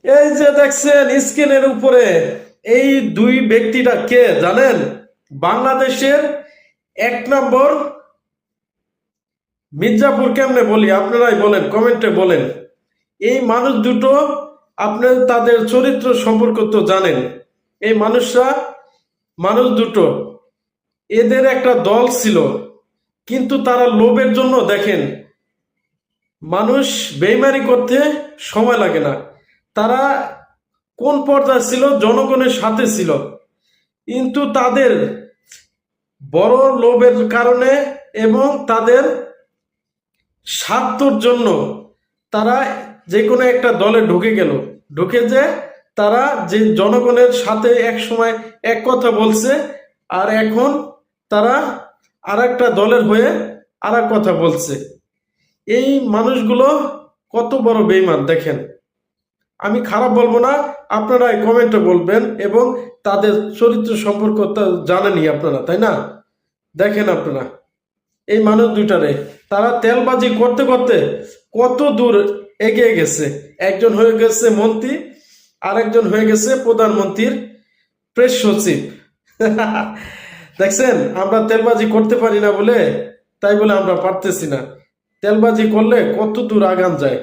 এই যে দেখছেন স্ক্রিনের উপরে, এই দুই ব্যক্তিটা কে জানেন? বাংলাদেশের 1 নম্বর মির্জাপুর কেমনে বলি, আপনারাই বলেন, কমেন্টে বলেন। এই মানুষ দুটো, আপনি তাদের চরিত্র সম্পর্কে তো জানেন। এই মানুষ দুটো, এদের একটা দল ছিল, কিন্তু তারা লোভের জন্য দেখেন, মানুষ বেইমানি করতে সময় লাগে না। তারা কোন পর্যায়ে ছিল? জনগণের সাথে ছিল, কিন্তু তাদের বড় লোভের কারণে এবং তাদের স্বার্থর জন্য তারা যে কোনো একটা দলে ঢুকে গেল। ঢুকে যে তারা যে জনগণের সাথে এক সময় এক কথা বলছে, আর এখন তারা আর একটা দলের হয়ে আর এক কথা বলছে। এই মানুষগুলো কত বড় বেইমান দেখেন। আমি খারাপ বলবো না, আপনারা কমেন্টে বলবেন, এবং তাদের চরিত্র সম্পর্ক তো জানেনই আপনারা, তাই না? দেখেন আপনারা এই মানুষ দুইটারে, তারা তেলবাজি করতে করতে কত দূর এগিয়ে গেছে। একজন হয়ে গেছে মন্ত্রী, আর একজন হয়ে গেছে প্রধানমন্ত্রীর প্রেস সচিব। দেখছেন, আমরা তেলবাজি করতে পারি না বলে, তাই বলে আমরা পারতেছি না। তেলবাজি করলে কত দূর আগান যায়।